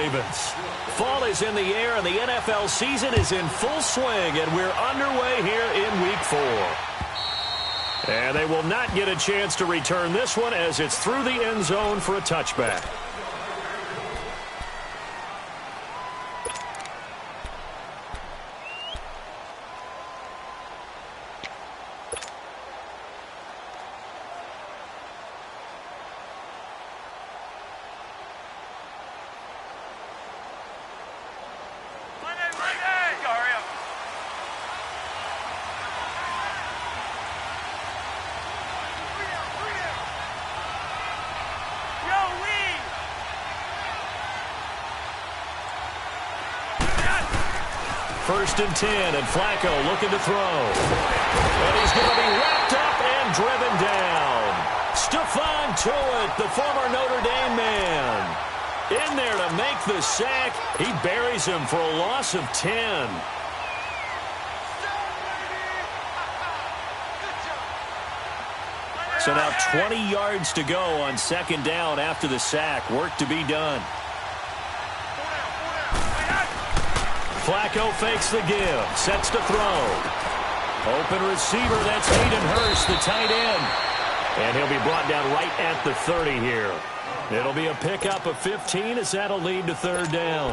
Ravens. Fall is in the air, and the NFL season is in full swing, and we're underway here in Week 4. And they will not get a chance to return this one as it's through the end zone for a touchback. First and 10, and Flacco looking to throw. And he's going to be wrapped up and driven down. Stephon Tuitt, the former Notre Dame man, in there to make the sack. He buries him for a loss of 10. So now 20 yards to go on second down after the sack. Work to be done. Flacco fakes the give, sets to throw. Open receiver, that's Hayden Hurst, the tight end. And he'll be brought down right at the 30 here. It'll be a pickup of 15 as that'll lead to third down.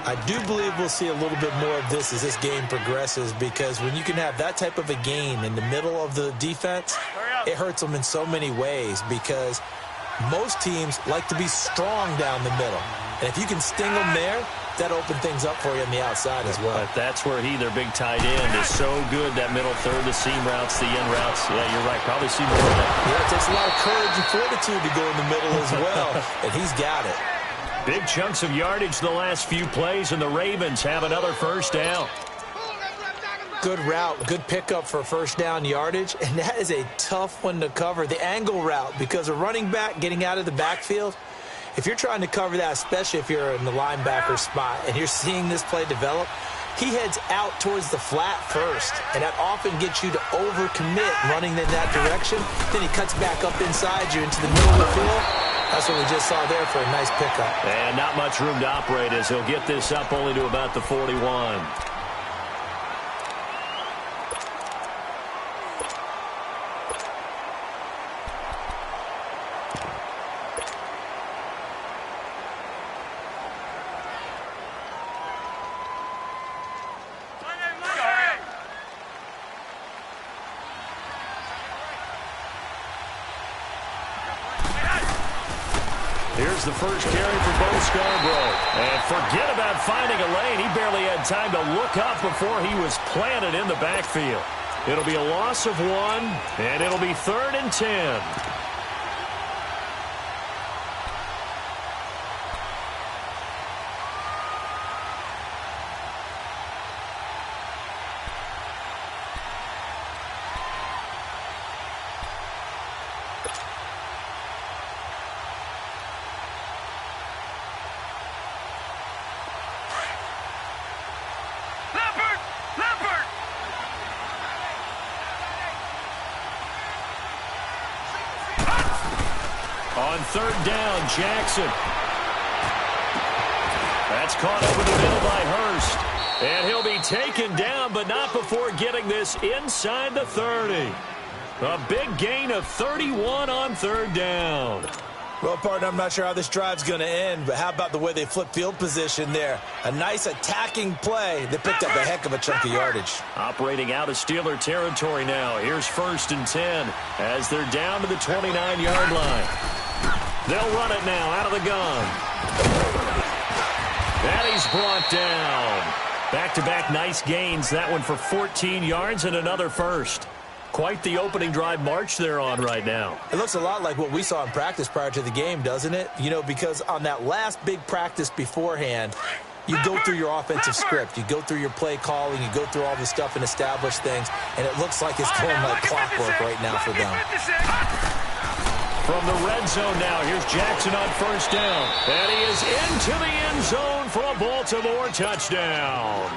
I do believe we'll see a little bit more of this as this game progresses, because when you can have that type of a gain in the middle of the defense, it hurts them in so many ways, because most teams like to be strong down the middle. And if you can sting them there, that open things up for you on the outside as well. But that's where their big tight end, is so good. That middle third, the seam routes, the end routes. Yeah, you're right. Probably see more of that. Yeah, it takes a lot of courage and fortitude to go in the middle as well, and he's got it. Big chunks of yardage the last few plays, and the Ravens have another first down. Good route, good pickup for first down yardage, and that is a tough one to cover. The angle route, because a running back getting out of the backfield, if you're trying to cover that, especially if you're in the linebacker spot and you're seeing this play develop, he heads out towards the flat first, and that often gets you to overcommit running in that direction. Then he cuts back up inside you into the middle of the field. That's what we just saw there for a nice pickup. And not much room to operate as he'll get this up only to about the 41. Here's the first carry for Bo Scarborough. And forget about finding a lane. He barely had time to look up before he was planted in the backfield. It'll be a loss of 1, and it'll be 3rd and 10. On third down, Jackson. That's caught over the middle by Hurst. And he'll be taken down, but not before getting this inside the 30. A big gain of 31 on third down. Well, partner, I'm not sure how this drive's going to end, but how about the way they flip field position there? A nice attacking play. They picked up a heck of a chunk of yardage. Operating out of Steeler territory now. Here's 1st and 10 as they're down to the 29-yard line. They'll run it now out of the gun. And he's brought down. Back-to-back nice gains. That one for 14 yards and another first. Quite the opening drive march they're on right now. It looks a lot like what we saw in practice prior to the game, doesn't it? You know, because on that last big practice beforehand, you go through your offensive script. You go through your play calling. You go through all the stuff and establish things. And it looks like it's going like clockwork right now for them. From the red zone now, here's Jackson on first down. And he is into the end zone for a Baltimore touchdown.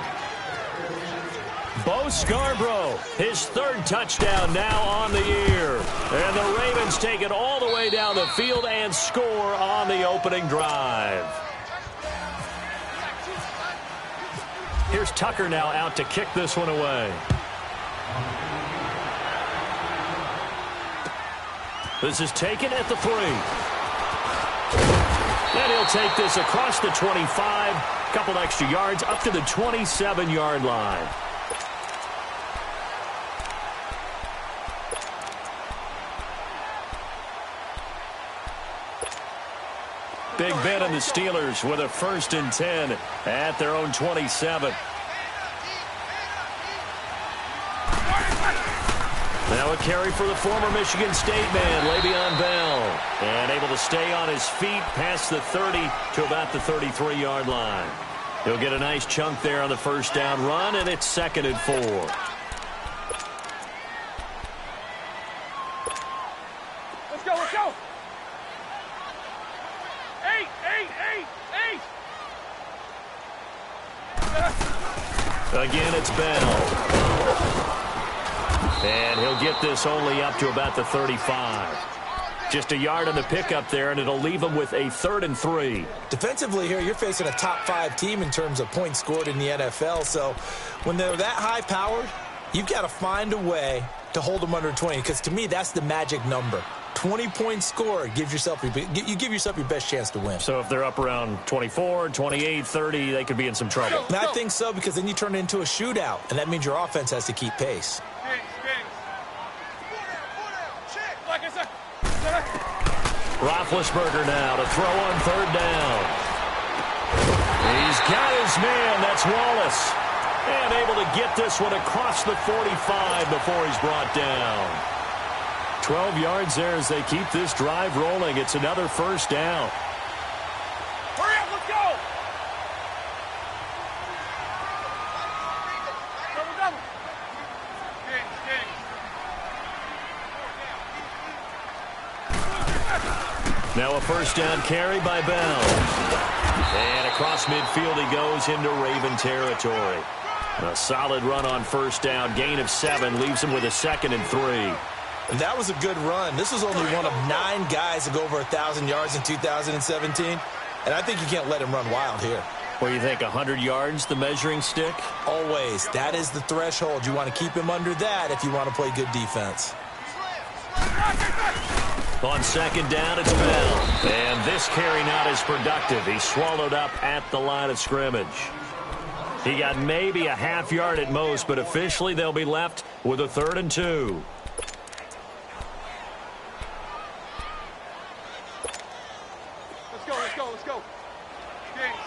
Bo Scarborough, his 3rd touchdown now on the year. And the Ravens take it all the way down the field and score on the opening drive. here's Tucker now out to kick this one away. This is taken at the 3. And he'll take this across the 25. Couple extra yards up to the 27-yard line. Big Ben and the Steelers with a 1st and 10 at their own 27. Now a carry for the former Michigan State man, Le'Veon Bell. And able to stay on his feet past the 30 to about the 33-yard line. He'll get a nice chunk there on the 1st down run, and it's 2nd and 4. Let's go, let's go. 8. Again, it's Bell. And he'll get this only up to about the 35. Just a yard on the pickup there, and it'll leave him with a 3rd and 3. Defensively here, you're facing a top-5 team in terms of points scored in the NFL. So when they're that high-powered, you've got to find a way to hold them under 20. Because to me, that's the magic number. 20-point score gives yourself you give yourself your best chance to win. So if they're up around 24, 28, 30, they could be in some trouble. And I think so, because then you turn it into a shootout, and that means your offense has to keep pace. Roethlisberger now to throw on 3rd down. He's got his man. That's Wallace. And able to get this one across the 45 before he's brought down. 12 yards there as they keep this drive rolling. It's another 1st down. Hurry up, let's go. Double. Now a 1st down carry by Bell. And across midfield he goes into Raven territory. A solid run on 1st down. Gain of 7 leaves him with a 2nd and 3. And that was a good run. This was only one of 9 guys to go over 1,000 yards in 2017. And I think you can't let him run wild here. What do you think, 100 yards, the measuring stick? Always. That is the threshold. You want to keep him under that if you want to play good defense. On 2nd down, it's Bell. And this carry not as productive. He's swallowed up at the line of scrimmage. He got maybe a half yard at most, but officially they'll be left with a 3rd and 2. Let's go. Kings.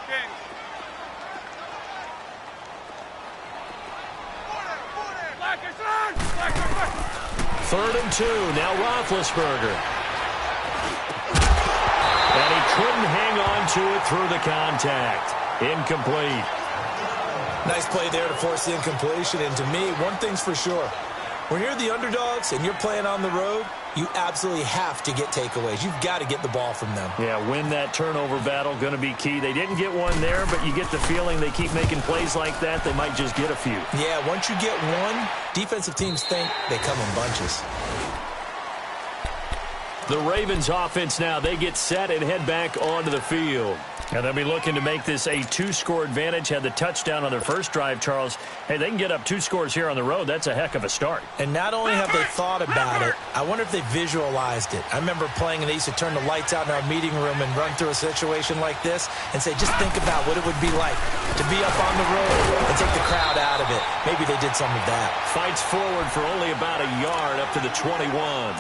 3rd and 2. Now Roethlisberger. And he couldn't hang on to it through the contact. Incomplete. Nice play there to force the incompletion. And to me, one thing's for sure. When you're the underdogs and you're playing on the road, you absolutely have to get takeaways. You've got to get the ball from them. Yeah, win that turnover battle, going to be key. They didn't get one there, but you get the feeling they keep making plays like that, they might just get a few. Yeah, once you get one, defensive teams think they come in bunches. The Ravens offense now, they get set and head back onto the field. And they'll be looking to make this a 2-score advantage. Had the touchdown on their first drive, Charles. Hey, they can get up 2 scores here on the road. That's a heck of a start. And not only have they thought about it, I wonder if they visualized it. I remember playing, and they used to turn the lights out in our meeting room and run through a situation like this and say, just think about what it would be like to be up on the road and take the crowd out of it. Maybe they did some of that. Fights forward for only about a yard up to the 21.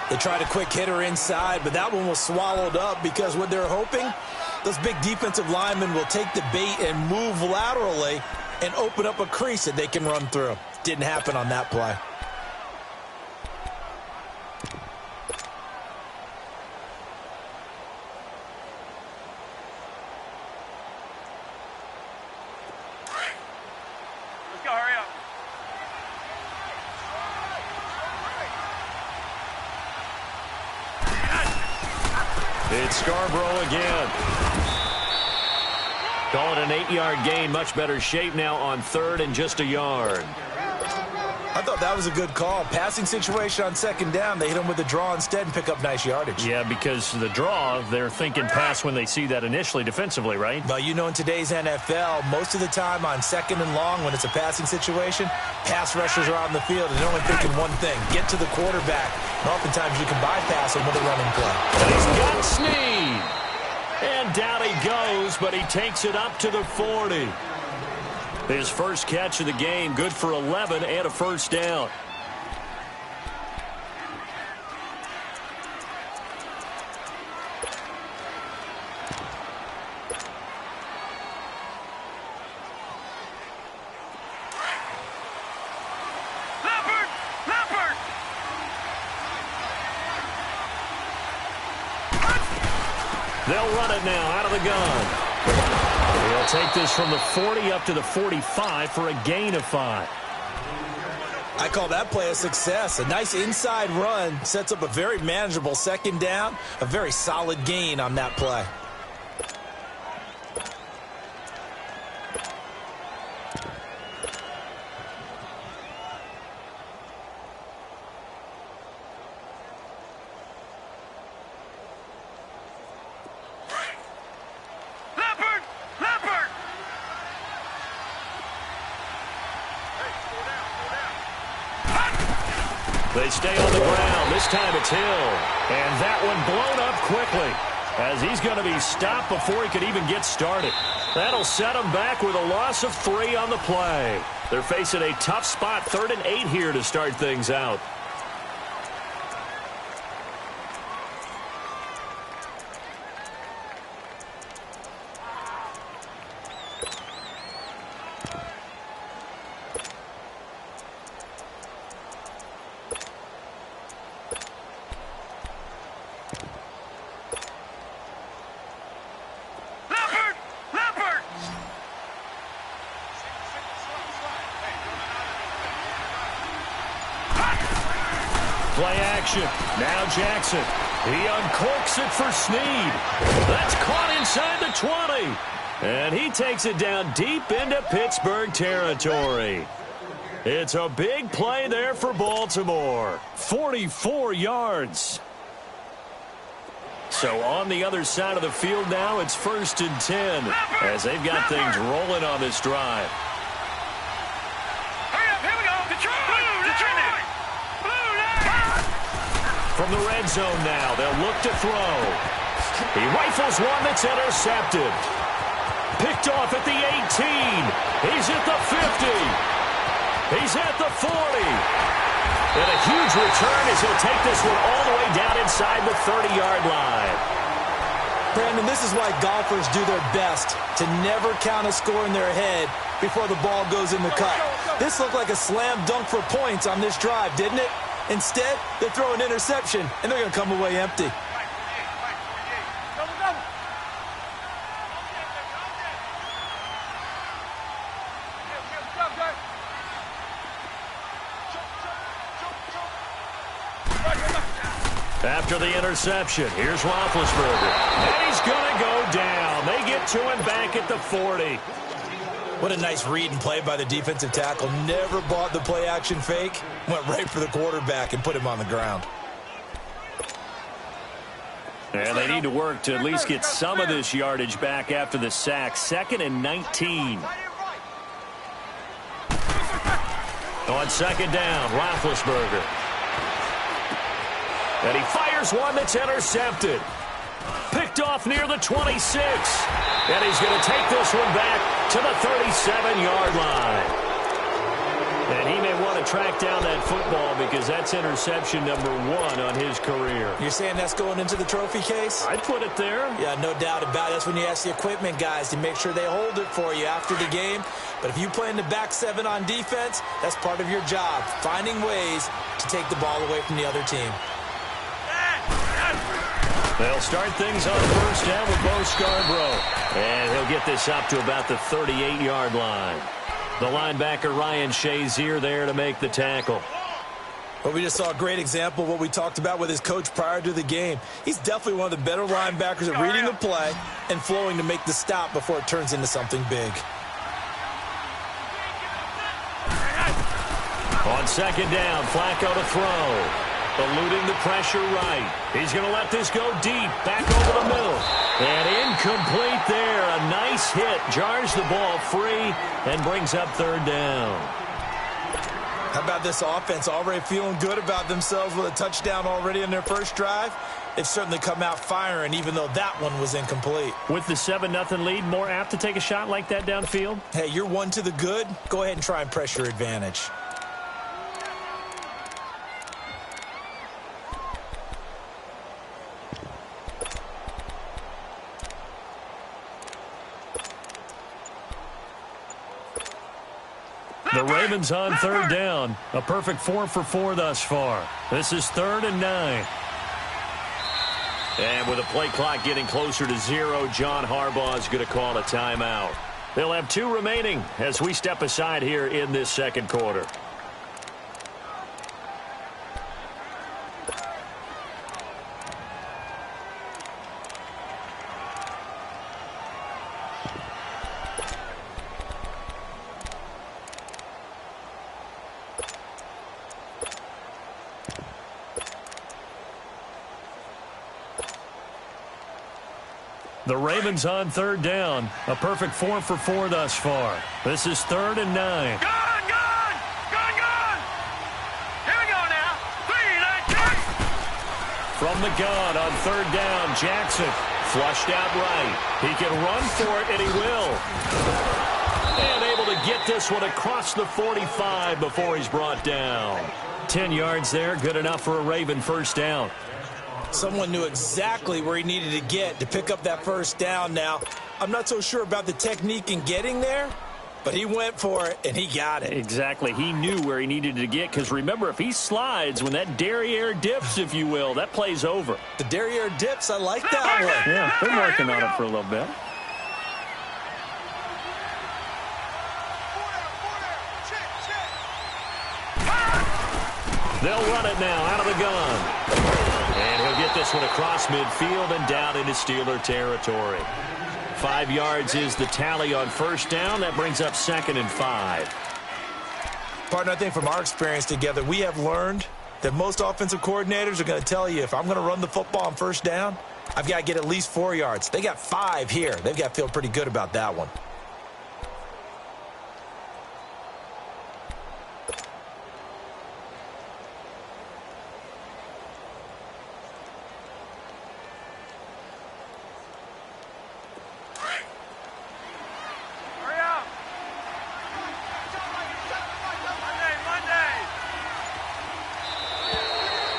They tried a quick hitter inside, but that one was swallowed up because what they're hoping, those big defensive linemen will take the bait and move laterally and open up a crease that they can run through. Didn't happen on that play. Let's go, hurry up. It's Scarborough again. Call it an 8-yard gain. Much better shape now on 3rd and just a yard. I thought that was a good call. Passing situation on second down, they hit him with a draw instead and pick up nice yardage. Yeah, because the draw, they're thinking pass when they see that initially defensively, right? Well, you know, in today's NFL, most of the time on second and long when it's a passing situation, pass rushers are out in the field and they're only thinking one thing, get to the quarterback. And oftentimes you can bypass him with a running play. And he's got Snead. And down he goes, but he takes it up to the 40. His first catch of the game, good for 11 and a first down. They'll run it now out of the gun. He'll take this from the 40 up to the 45 for a gain of 5. I call that play a success. A nice inside run sets up a very manageable second down, a very solid gain on that play. They stay on the ground. This time it's Hill. And that one blown up quickly as he's going to be stopped before he could even get started. That'll set him back with a loss of 3 on the play. They're facing a tough spot, 3rd and 8 here to start things out. Play action. Now Jackson. He uncorks it for Snead. That's caught inside the 20. And he takes it down deep into Pittsburgh territory. It's a big play there for Baltimore. 44 yards. So on the other side of the field now, it's 1st and 10 as they've got things rolling on this drive. From the red zone now, they'll look to throw. He rifles one that's intercepted. Picked off at the 18. He's at the 50. He's at the 40. And a huge return as he'll take this one all the way down inside the 30-yard line. Brandon, this is why golfers do their best to never count a score in their head before the ball goes in the cup. This looked like a slam dunk for points on this drive, didn't it? Instead, they throw an interception, and they're going to come away empty. After the interception, here's Roethlisberger. And he's going to go down. They get to him back at the 40. What a nice read and play by the defensive tackle. Never bought the play-action fake. Went right for the quarterback and put him on the ground. And they need to work to at least get some of this yardage back after the sack. 2nd and 19. On 2nd down, Roethlisberger. And he fires one that's intercepted. Picked off near the 26. And he's going to take this one back to the 37-yard line. And he may want to track down that football because that's interception number 1 on his career. You're saying that's going into the trophy case? I'd put it there. Yeah, no doubt about it. That's when you ask the equipment guys to make sure they hold it for you after the game. But if you play in the back 7 on defense, that's part of your job, finding ways to take the ball away from the other team. They'll start things on 1st down with Bo Scarborough. And he'll get this up to about the 38-yard line. The linebacker Ryan Shazier there to make the tackle. Well, we just saw a great example of what we talked about with his coach prior to the game. He's definitely one of the better linebackers at reading the play and flowing to make the stop before it turns into something big. On second down, Flacco to throw. Eluding the pressure right. He's going to let this go deep. Back over the middle. And incomplete there. A nice hit. Jars the ball free and brings up third down. How about this offense already feeling good about themselves with a touchdown already in their first drive? They've certainly come out firing, even though that one was incomplete. With the 7-0 lead, more apt to take a shot like that downfield? Hey, you're one to the good. Go ahead and try and press your advantage. The Ravens on third down. A perfect 4 for 4 thus far. This is 3rd and 9. And with the play clock getting closer to 0, John Harbaugh is going to call a timeout. They'll have 2 remaining as we step aside here in this second quarter. The Ravens on third down. A perfect 4 for 4 thus far. This is 3rd and 9. Gone! Here we go now. 3, 9, 10. From the gun on third down, Jackson flushed out right. He can run for it, and he will. And able to get this one across the 45 before he's brought down. 10 yards there, good enough for a Raven first down. Someone knew exactly where he needed to get to pick up that first down. Now, I'm not so sure about the technique in getting there, but he went for it, and he got it. Exactly. He knew where he needed to get, because remember, if he slides, when that derriere dips, if you will, that play's over. The derriere dips, I like that one. Yeah, been working on it for a little bit. They'll run it now out of the gun. And he'll get this one across midfield and down into Steeler territory. 5 yards is the tally on first down. That brings up 2nd and 5. Partner, I think from our experience together, we have learned that most offensive coordinators are going to tell you, if I'm going to run the football on first down, I've got to get at least 4 yards. They got 5 here. They've got to feel pretty good about that one.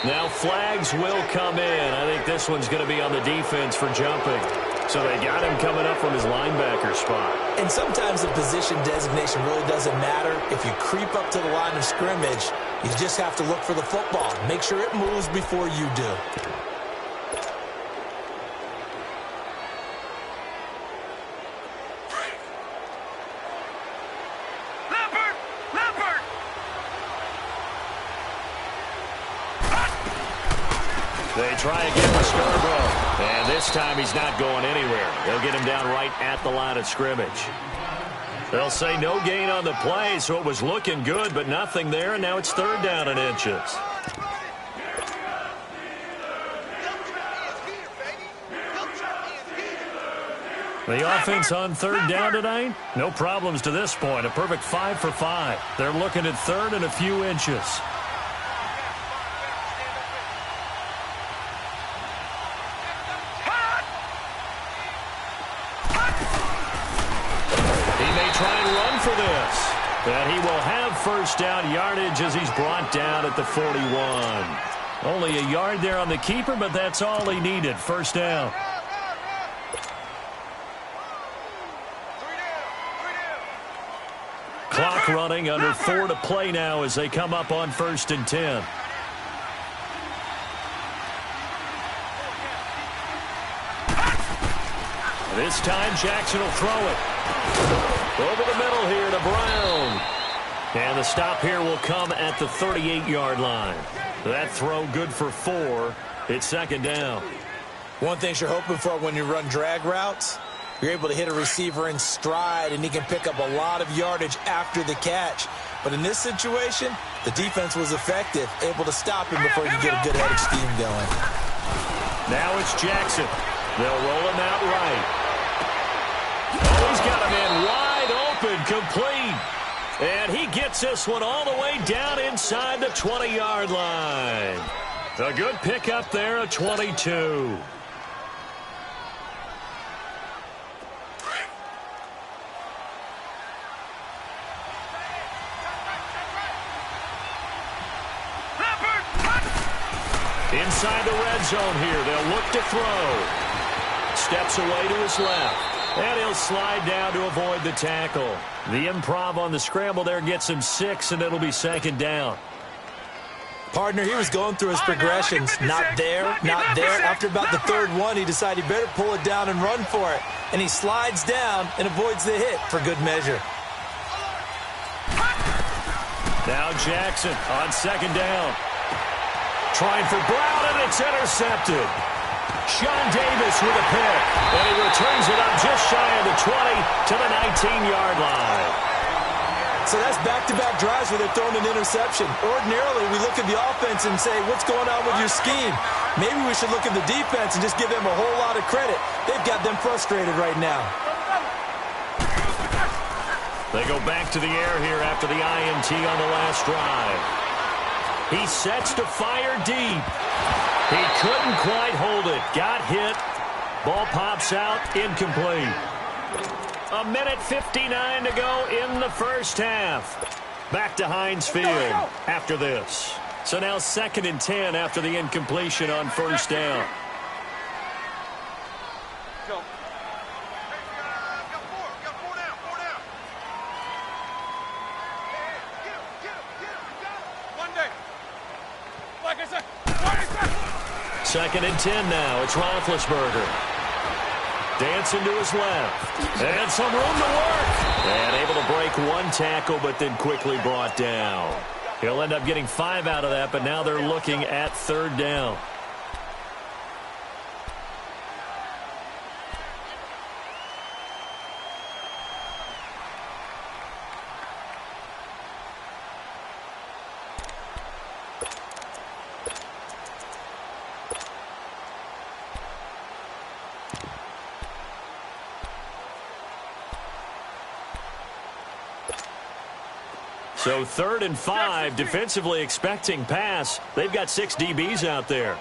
Now flags will come in. I think this one's going to be on the defense for jumping. So they got him coming up from his linebacker spot. And sometimes the position designation really doesn't matter. If you creep up to the line of scrimmage, you just have to look for the football. Make sure it moves before you do. They try again with Scarborough. And this time he's not going anywhere. They'll get him down right at the line of scrimmage. They'll say no gain on the play, so it was looking good, but nothing there, and now it's 3rd down and inches. The offense on 3rd down tonight, no problems to this point. A perfect 5 for 5. They're looking at 3rd and a few inches. And he will have first down yardage as he's brought down at the 41. Only a yard there on the keeper, but that's all he needed. First down. Clock running, under 4 to play now as they come up on 1st and 10. This time Jackson will throw it. Over the middle here to Brown. And the stop here will come at the 38-yard line. That throw good for 4. It's 2nd down. One thing you're hoping for when you run drag routes, You're able to hit a receiver in stride, and he can pick up a lot of yardage after the catch. But in this situation, the defense was effective, able to stop him before he could get a good headed scheme going. Now it's Jackson. They'll roll him out right. Oh, he's got him in wide open, complete. And he gets this one all the way down inside the 20-yard line. A good pickup there, a 22. Inside the red zone here, they'll look to throw. Steps away to his left, and he'll slide down to avoid the tackle. The improv on the scramble there gets him 6, and it'll be second down. Partner, he was going through his progressions. Not there, not there. After about the third one, he decided he better pull it down and run for it. And he slides down and avoids the hit for good measure. Now Jackson on second down. Trying for Brown, and it's intercepted. Sean Davis with a pick, and he returns it up just shy of the 20 to the 19-yard line. So that's back-to-back drives where they're throwing an interception. Ordinarily, we look at the offense and say, what's going on with your scheme? Maybe we should look at the defense and just give them a whole lot of credit. They've got them frustrated right now. They go back to the air here after the INT on the last drive. He sets to fire deep. He couldn't quite hold it. Got hit. Ball pops out. Incomplete. 1:59 to go in the first half. Back to Heinz Field after this. So now 2nd and 10 after the incompletion on first down. Second and 10 now. It's Roethlisberger. Dancing to his left. And some room to work. And able to break one tackle, but then quickly brought down. He'll end up getting 5 out of that, but now they're looking at third down. So 3rd and 5, defensively expecting pass. They've got 6 DBs out there.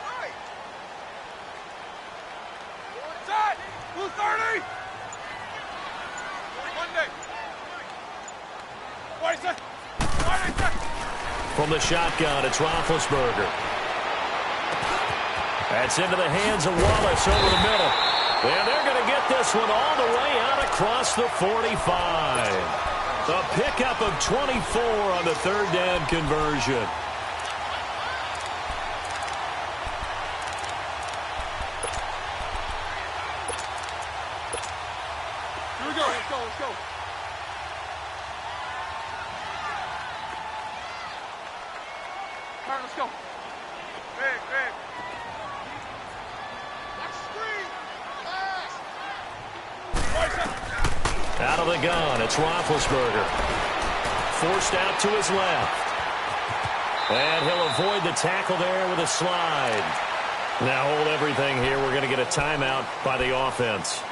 From the shotgun, it's Roethlisberger. That's into the hands of Wallace over the middle. And they're going to get this one all the way out across the 45. A pickup of 24 on the third down conversion. Here we go. Let's go. Let's go. All right, let's go. Big, big. Watch the screen. Pass. Out of the gun, it's Roethlisberger. Forced out to his left. And he'll avoid the tackle there with a slide. Now hold everything here. We're going to get a timeout by the offense,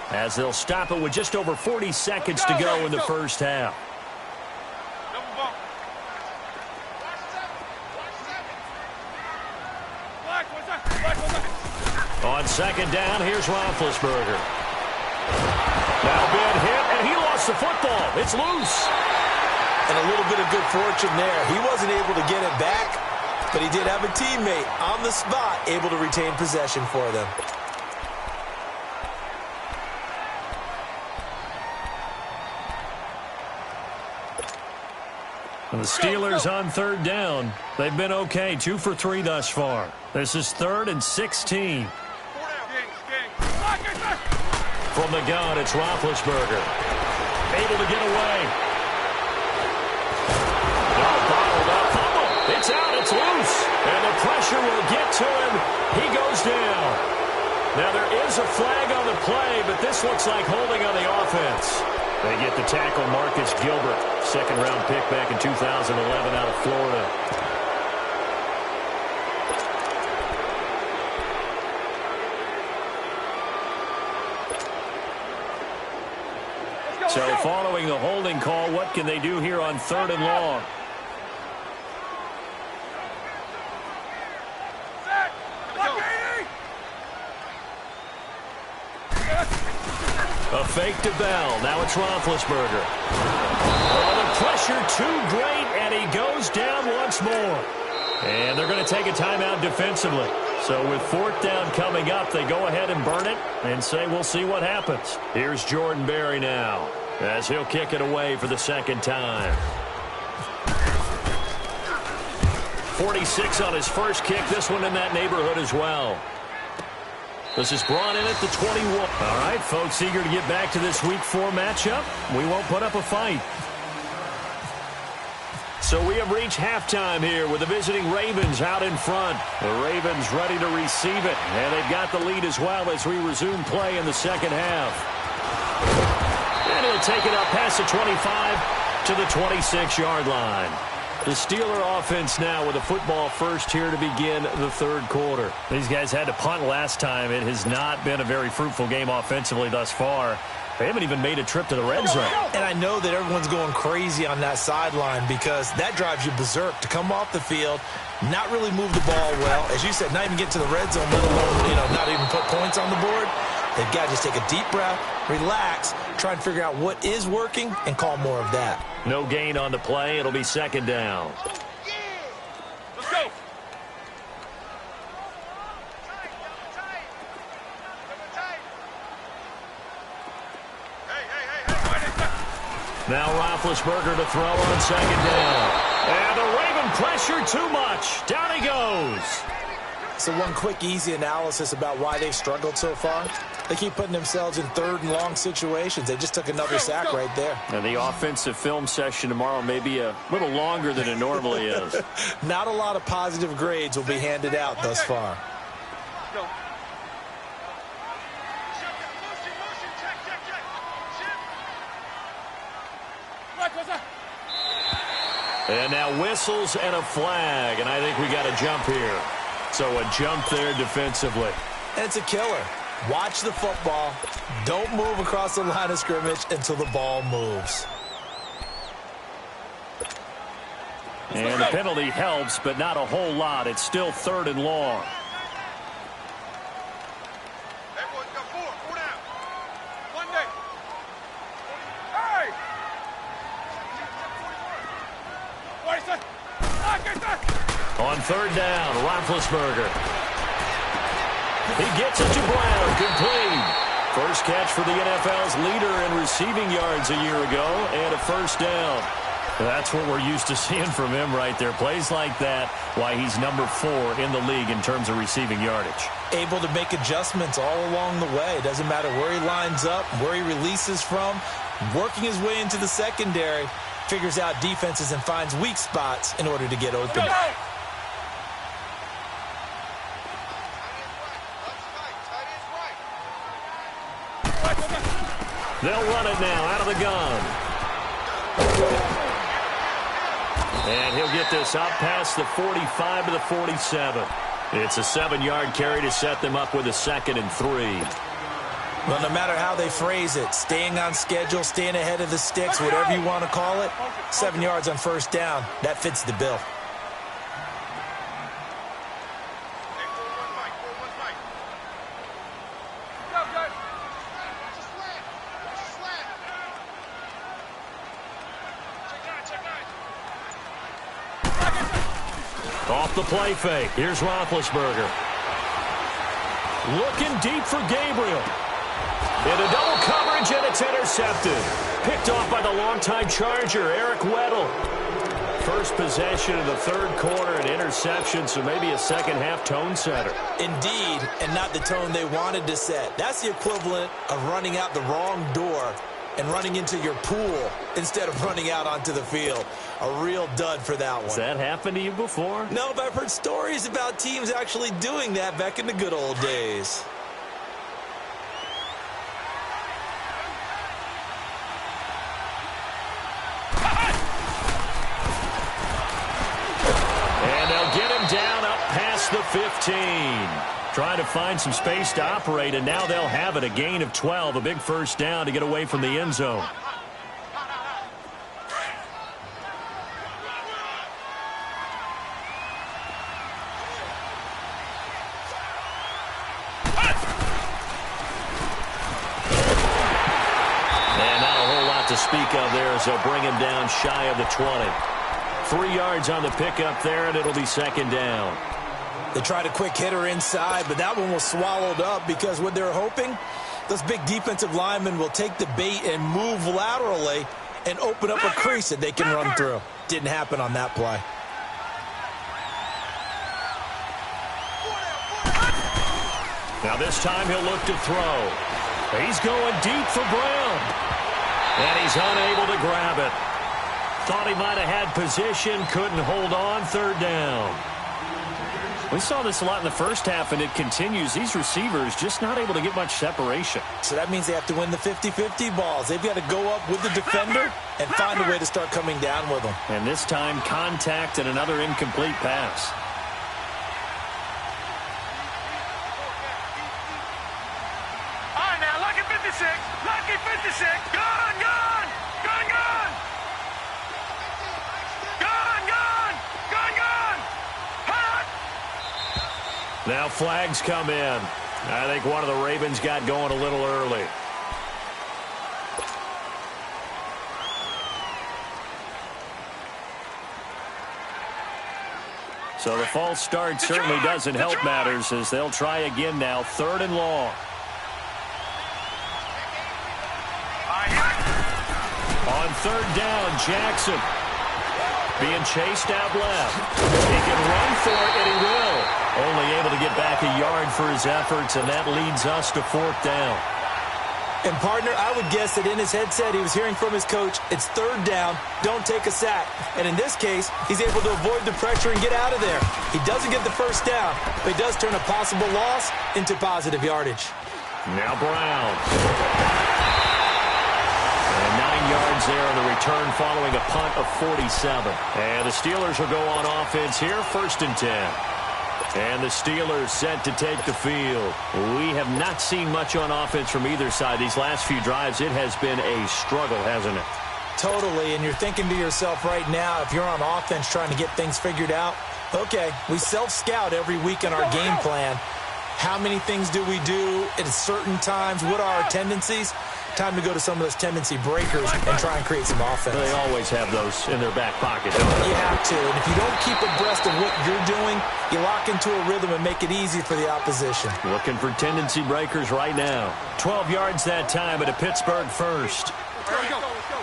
as they'll stop it with just over 40 seconds to go in the first half. On second down, here's Roethlisberger. Now been hit, and he lost the football. It's loose. And a little bit of good fortune there. He wasn't able to get it back, but he did have a teammate on the spot able to retain possession for them. And the Steelers on third down. They've been okay, 2 for 3 thus far. This is 3rd and 16. From the gun, it's Roethlisberger. Able to get away. Now bottled up. Fumble. It's out. It's loose. And the pressure will get to him. He goes down. Now, there is a flag on the play, but this looks like holding on the offense. They get the tackle, Marcus Gilbert, second-round pick back in 2011 out of Florida. So following the holding call, what can they do here on 3rd and long? A fake to Bell. Now it's Roethlisberger. Oh, the pressure too great, and he goes down once more. And they're going to take a timeout defensively. So with 4th down coming up, they go ahead and burn it and say we'll see what happens. Here's Jordan Berry now as he'll kick it away for the 2nd time. 46 on his first kick. This one in that neighborhood as well. This is brought in at the 21. All right, folks, eager to get back to this Week 4 matchup. We won't put up a fight. So we have reached halftime here with the visiting Ravens out in front. The Ravens ready to receive it, and they've got the lead as well as we resume play in the second half. And he'll take it up past the 25 to the 26-yard line. The Steeler offense now with a football first here to begin the 3rd quarter. These guys had to punt last time. It has not been a very fruitful game offensively thus far. They haven't even made a trip to the red zone. And I know that everyone's going crazy on that sideline because that drives you berserk to come off the field, not really move the ball well. As you said, not even get to the red zone, let alone, not even put points on the board. They've got to just take a deep breath, relax, try and figure out what is working, and call more of that. No gain on the play. It'll be 2nd down. Let's go. Now Roethlisberger to throw on 2nd down. And the Raven pressure too much. Down he goes. So one quick, easy analysis about why they've struggled so far. They keep putting themselves in 3rd and long situations. They just took another sack right there. And the offensive film session tomorrow may be a little longer than it normally is. Not a lot of positive grades will be handed out thus far. And now whistles and a flag, and I think we got a jump here. So a jump there defensively. And it's a killer. Watch the football. Don't move across the line of scrimmage until the ball moves. And the penalty helps, but not a whole lot. It's still 3rd and long. On 3rd down, Roethlisberger. He gets it to Brown, complete. First catch for the NFL's leader in receiving yards a year ago, and a 1st down. That's what we're used to seeing from him right there. Plays like that, why he's number 4 in the league in terms of receiving yardage. Able to make adjustments all along the way. Doesn't matter where he lines up, where he releases from. Working his way into the secondary, figures out defenses and finds weak spots in order to get open. They'll run it now out of the gun. And he'll get this up past the 45 to the 47. It's a 7-yard carry to set them up with a 2nd and 3. Well, no matter how they phrase it, staying on schedule, staying ahead of the sticks, whatever you want to call it, 7 yards on 1st down, that fits the bill. Off the play fake. Here's Roethlisberger. Looking deep for Gabriel. Into double coverage, and it's intercepted. Picked off by the longtime Charger, Eric Weddle. First possession of the 3rd quarter, an interception, so maybe a second-half tone setter. Indeed, and not the tone they wanted to set. That's the equivalent of running out the wrong door and running into your pool instead of running out onto the field. A real dud for that one. Has that happened to you before? No, but I've heard stories about teams actually doing that back in the good old days. the 15. Trying to find some space to operate, and now they'll have it. A gain of 12, a big first down to get away from the end zone. To speak of there as they'll bring him down shy of the 20. 3 yards on the pickup there, and it'll be second down. They tried a quick hitter inside, but that one was swallowed up because what they're hoping, those big defensive linemen will take the bait and move laterally and open up a crease that they can run through. Didn't happen on that play. Now this time he'll look to throw. He's going deep for Brown. And he's unable to grab it. Thought he might have had position, couldn't hold on, third down. We saw this a lot in the first half, and it continues. These receivers just not able to get much separation. So that means they have to win the 50-50 balls. They've got to go up with the defender and find a way to start coming down with them. And this time, contact and another incomplete pass. All right, now, lucky 56. Lucky 56. Gone. Now flags come in. I think one of the Ravens got going a little early. So the false start certainly doesn't help matters as they'll try again now. 3rd and long. On 3rd down, Jackson being chased out left. He can run for it, and he will. Only able to get back a yard for his efforts, and that leads us to 4th down. And, partner, I would guess that in his headset he was hearing from his coach, it's 3rd down, don't take a sack. And in this case, he's able to avoid the pressure and get out of there. He doesn't get the first down, but he does turn a possible loss into positive yardage. Now Brown. And 9 yards there on the return following a punt of 47. And the Steelers will go on offense here, 1st and 10. And the Steelers set to take the field. We have not seen much on offense from either side. These last few drives, it has been a struggle, hasn't it? Totally, and you're thinking to yourself right now, if you're on offense trying to get things figured out, okay, we self-scout every week in our game plan. How many things do we do at certain times? What are our tendencies? Time to go to some of those tendency breakers and try and create some offense. They always have those in their back pocket, don't they? You have to, and if you don't keep abreast of what you're doing, you lock into a rhythm and make it easy for the opposition. Looking for tendency breakers right now. 12 yards that time at a Pittsburgh first. There we go. Let's go.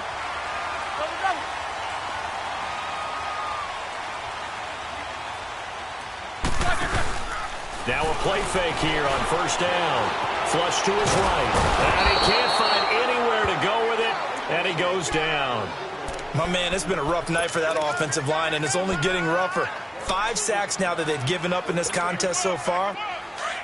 Now a play fake here on 1st down. Flush to his right. And he can't find anywhere to go with it, and he goes down. My man, it's been a rough night for that offensive line, and it's only getting rougher. 5 sacks now that they've given up in this contest so far.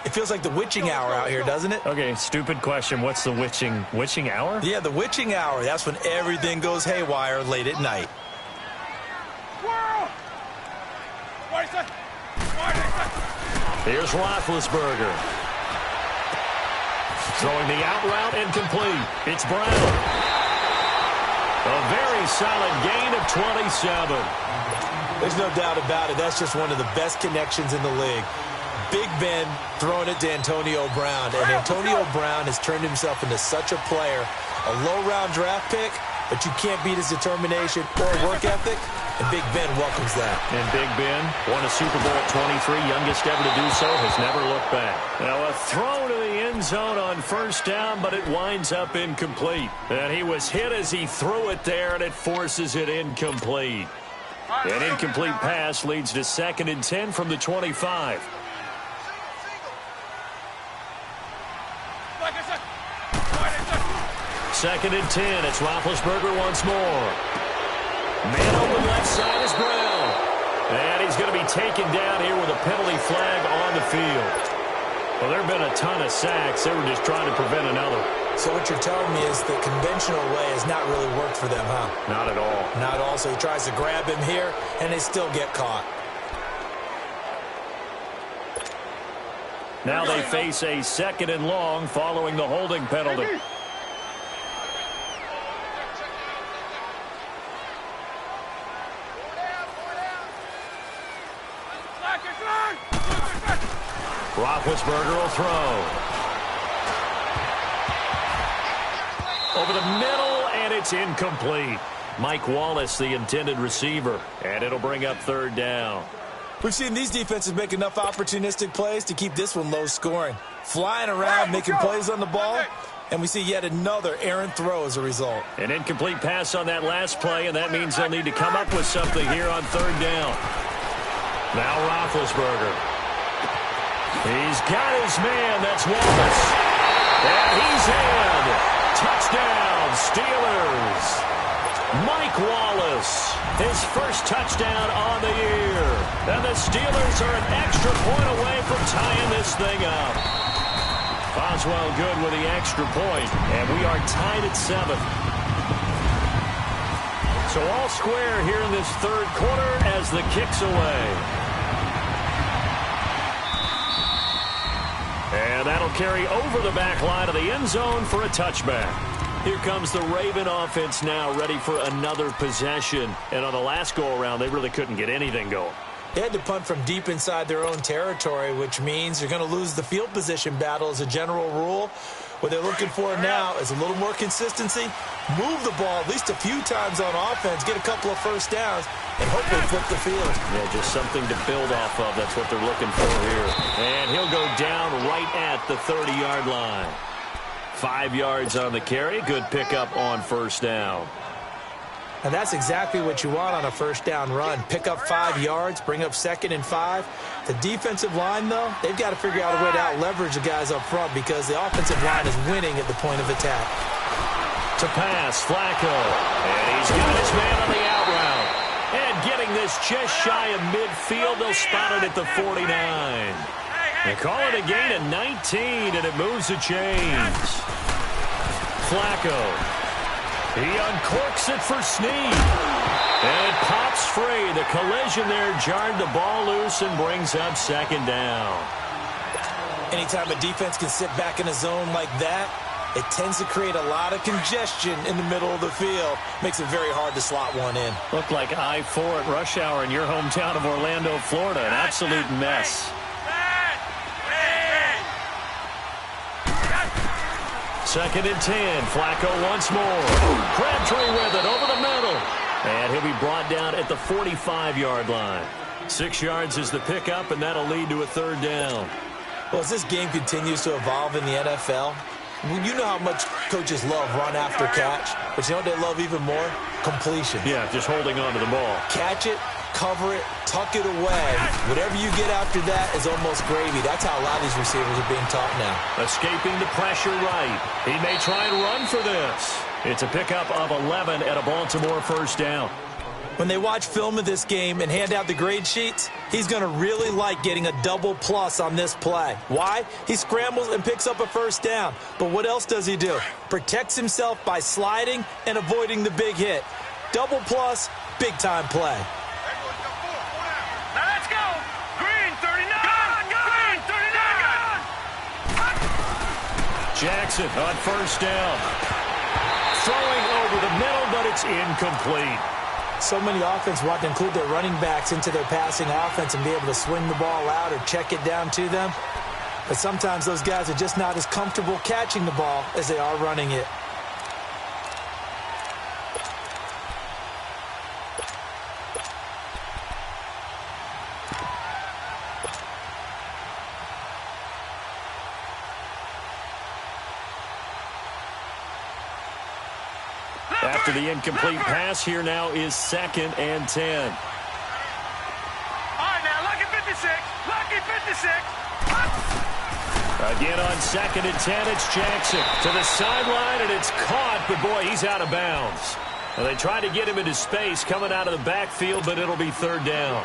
It feels like the witching hour out here, doesn't it? Okay, stupid question. What's the witching hour? Yeah, the witching hour. That's when everything goes haywire late at night. Here's Roethlisberger. Throwing the out route incomplete. It's Brown. A very solid gain of 27. There's no doubt about it. That's just one of the best connections in the league. Big Ben throwing it to Antonio Brown. And Antonio Brown has turned himself into such a player. A low-round draft pick, but you can't beat his determination or work ethic. And Big Ben welcomes that. And Big Ben won a Super Bowl at 23, youngest ever to do so, has never looked back. Now a throw to the end zone on 1st down, but it winds up incomplete. And he was hit as he threw it there, and it forces it incomplete. An incomplete pass leads to 2nd and 10 from the 25. Second and 10. It's Roethlisberger once more. Man open left side is Brown. And he's going to be taken down here with a penalty flag on the field. Well, there have been a ton of sacks. They were just trying to prevent another. So what you're telling me is the conventional way has not really worked for them, huh? Not at all. Not at all. So he tries to grab him here, and they still get caught. Now they face a 2nd and long following the holding penalty. Roethlisberger will throw. Over the middle, and it's incomplete. Mike Wallace, the intended receiver, and it'll bring up 3rd down. We've seen these defenses make enough opportunistic plays to keep this one low scoring. Flying around, making plays on the ball, and we see yet another errant throw as a result. An incomplete pass on that last play, and that means they'll need to come up with something here on 3rd down. Now Roethlisberger. He's got his man. That's Wallace. And he's in. Touchdown, Steelers. Mike Wallace, his first touchdown on the year. And the Steelers are an extra point away from tying this thing up. Boswell good with the extra point, and we are tied at 7. So all square here in this 3rd quarter as the kick's away. And that'll carry over the back line of the end zone for a touchback. Here comes the Raven offense now, ready for another possession. And on the last go-around, they really couldn't get anything going. They had to punt from deep inside their own territory, which means you're going to lose the field position battle as a general rule. What they're looking for now is a little more consistency, move the ball at least a few times on offense, get a couple of first downs, and hopefully flip the field. Yeah, just something to build off of. That's what they're looking for here. And he'll go down right at the 30-yard line. 5 yards on the carry. Good pickup on 1st down. And that's exactly what you want on a 1st down run. Pick up 5 yards, bring up 2nd and 5. The defensive line, though, they've got to figure out a way to out-leverage the guys up front because the offensive line is winning at the point of attack. To pass, Flacco. And he's got his man on the out route. And getting this just shy of midfield, they'll spot it at the 49. They call it a gain of 19, and it moves the chains. Flacco. He uncorks it for Snead. And it pops free. The collision there jarred the ball loose and brings up 2nd down. Anytime a defense can sit back in a zone like that, it tends to create a lot of congestion in the middle of the field. Makes it very hard to slot one in. Looked like I-4 at rush hour in your hometown of Orlando, Florida. An absolute mess. 2nd and 10. Flacco once more. Crabtree with it over the middle. And he'll be brought down at the 45-yard line. 6 yards is the pickup, and that'll lead to a 3rd down. Well, as this game continues to evolve in the NFL, you know how much coaches love run after catch, but you know what they love even more? Completion. Yeah, just holding on to the ball. Catch it, cover it, tuck it away. Whatever you get after that is almost gravy. That's how a lot of these receivers are being taught now. Escaping the pressure right. He may try and run for this. It's a pickup of 11 at a Baltimore 1st down. When they watch film of this game and hand out the grade sheets, he's going to really like getting a double plus on this play. Why? He scrambles and picks up a 1st down. But what else does he do? Protects himself by sliding and avoiding the big hit. Double plus, big-time play. Now let's go. Green 39. Green 39. Jackson on 1st down. Throwing over the middle, but it's incomplete. So many offense want to include their running backs into their passing offense and be able to swing the ball out or check it down to them. But sometimes those guys are just not as comfortable catching the ball as they are running it. After the incomplete pass, here now is 2nd and 10. All right, now, lucky 56. Lucky 56. Again on 2nd and 10, it's Jackson to the sideline, and it's caught, but boy, he's out of bounds. Well, they tried to get him into space coming out of the backfield, but it'll be 3rd down.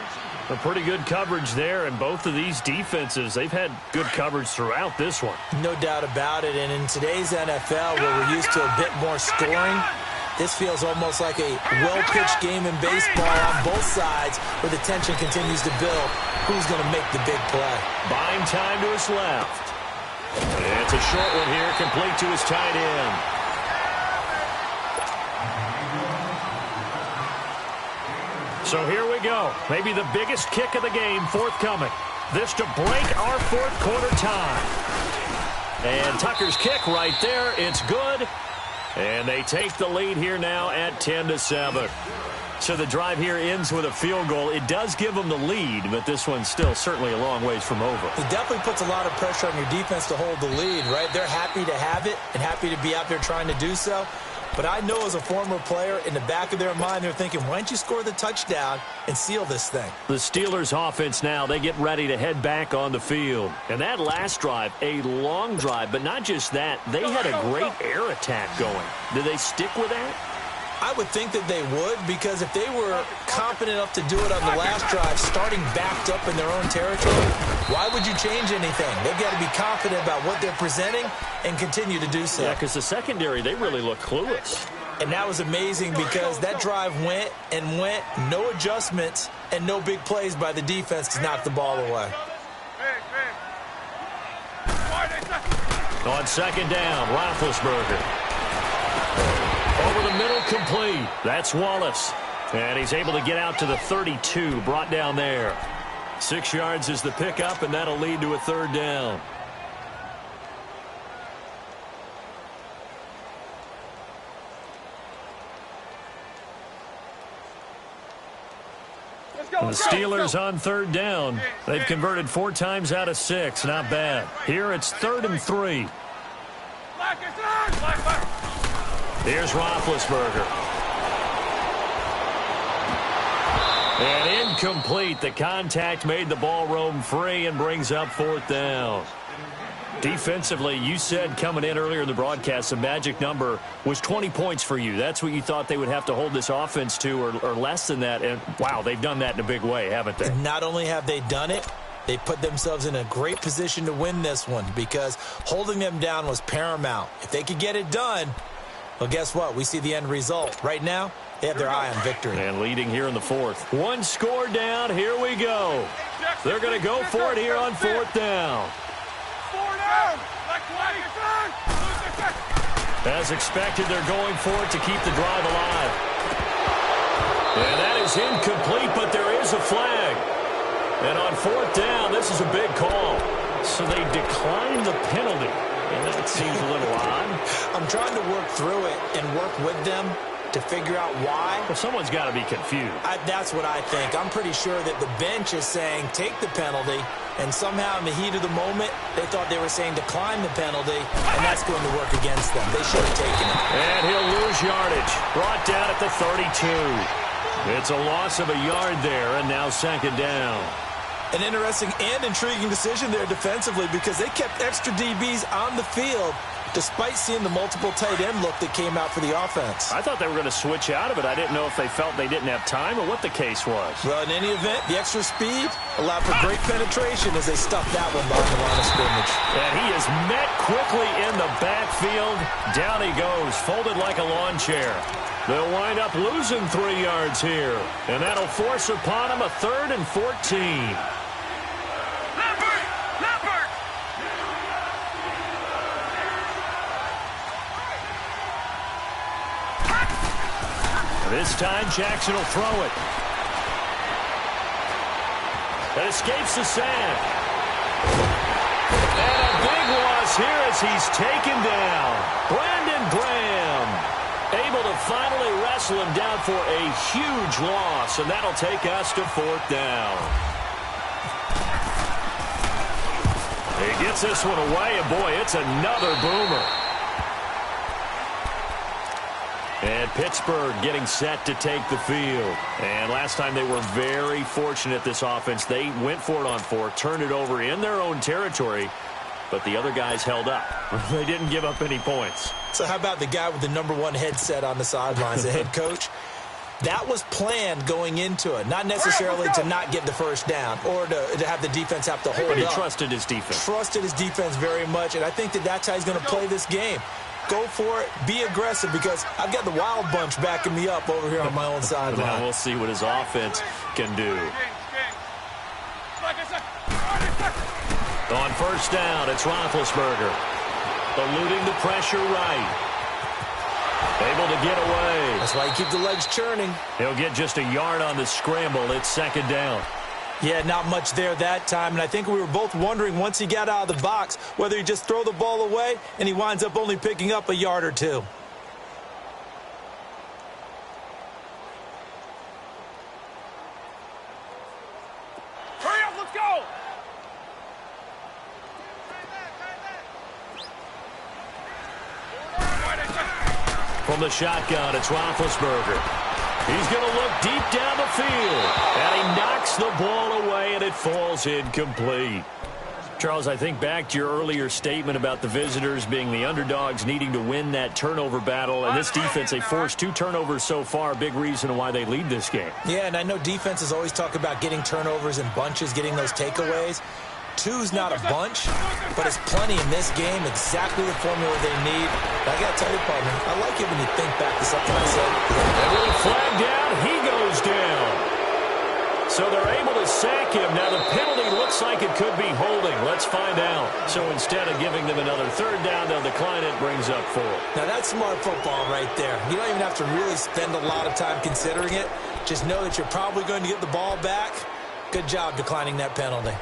A pretty good coverage there, and both of these defenses, they've had good coverage throughout this one. No doubt about it, and in today's NFL, where we're used to a bit more scoring, This feels almost like a well-pitched game in baseball on both sides where the tension continues to build. Who's going to make the big play? Buying time to his left. It's a short one here, complete to his tight end. So here we go. Maybe the biggest kick of the game forthcoming. This to break our fourth quarter tie. And Tucker's kick right there. It's good. And they take the lead here now at 10-7. So the drive here ends with a field goal. It does give them the lead, but this one's still certainly a long ways from over. It definitely puts a lot of pressure on your defense to hold the lead, right? They're happy to have it and happy to be out there trying to do so. But I know as a former player, in the back of their mind, they're thinking, why don't you score the touchdown and seal this thing? The Steelers offense now, they get ready to head back on the field. And that last drive, a long drive, but not just that. They had a great air attack going. Did they stick with that? I would think that they would, because if they were confident enough to do it on the last drive, starting backed up in their own territory, why would you change anything? They've got to be confident about what they're presenting and continue to do so. Yeah, because the secondary, they really look clueless. And that was amazing because that drive went and went, no adjustments and no big plays by the defense to knock the ball away. On second down, Roethlisberger. Over the middle, complete. That's Wallace. And he's able to get out to the 32, brought down there. 6 yards is the pickup, and that'll lead to a third down. And the Steelers on third down. They've converted 4 times out of 6. Not bad. Here it's 3rd and 3. Here's Roethlisberger. And incomplete. The contact made the ball roam free and brings up 4th down. Defensively, you said coming in earlier in the broadcast, the magic number was 20 points for you. That's what you thought they would have to hold this offense to, or less than that. And, wow, they've done that in a big way, haven't they? And not only have they done it, they put themselves in a great position to win this one because holding them down was paramount. If they could get it done, well, guess what? We see the end result. Right now, they have their eye on victory. And leading here in the 4th. 1 score down. Here we go. They're going to go for it here on 4th down. As expected, they're going for it to keep the drive alive. And that is incomplete, but there is a flag. And on 4th down, this is a big call. So they decline the penalty. And that seems a little odd. I'm trying to work through it and work with them to figure out why. Well, someone's got to be confused. That's what I think. I'm pretty sure that the bench is saying take the penalty, and somehow in the heat of the moment, they thought they were saying decline the penalty, and that's going to work against them. They should have taken it. And he'll lose yardage. Brought down at the 32. It's a loss of a yard there, and now 2nd down. An interesting and intriguing decision there defensively because they kept extra DBs on the field despite seeing the multiple tight end look that came out for the offense. I thought they were going to switch out of it. I didn't know if they felt they didn't have time or what the case was. Well, in any event, the extra speed allowed for great penetration as they stuffed that one behind the line of scrimmage. And he is met quickly in the backfield. Down he goes, folded like a lawn chair. They'll wind up losing 3 yards here. And that'll force upon him a 3rd and 14. This time, Jackson will throw it. That escapes the sack. And a big loss here as he's taken down. Brandon Graham able to finally wrestle him down for a huge loss, and that'll take us to 4th down. He gets this one away, and boy, it's another boomer. And Pittsburgh getting set to take the field. And last time they were very fortunate, this offense. They went for it on 4, turned it over in their own territory, but the other guys held up. They didn't give up any points. So how about the guy with the number 1 headset on the sidelines, the head coach? That was planned going into it, not necessarily to not get the first down or to have the defense have to hold up. But he trusted his defense. Trusted his defense very much, and I think that that's how he's going to play this game. go for it, be aggressive, because I've got the wild bunch backing me up over here on my own sideline. Now we'll see what his offense can do. On first down, it's Roethlisberger. Eluding the pressure right. Able to get away. That's why you keep the legs churning. He'll get just a yard on the scramble. It's second down. Yeah, not much there that time, and I think we were both wondering once he got out of the box whether he just throw the ball away and he winds up only picking up a yard or two. Hurry up, let's go! From the shotgun, it's Roethlisberger. He's going to look deep down the field, and he knocks the ball away, and it falls incomplete. Charles, I think back to your earlier statement about the visitors being the underdogs needing to win that turnover battle, and this defense, they forced 2 turnovers so far, big reason why they lead this game. Yeah, and I know defenses always talk about getting turnovers in bunches, getting those takeaways. 2's not a bunch, but it's plenty in this game, exactly the formula they need. But I got to tell you, partner, I like it when you think back to something I said. And with a flag down, he goes down. So they're able to sack him. Now the penalty looks like it could be holding. Let's find out. So instead of giving them another third down, they'll decline it, brings up 4. Now that's smart football right there. You don't even have to really spend a lot of time considering it. Just know that you're probably going to get the ball back. Good job declining that penalty.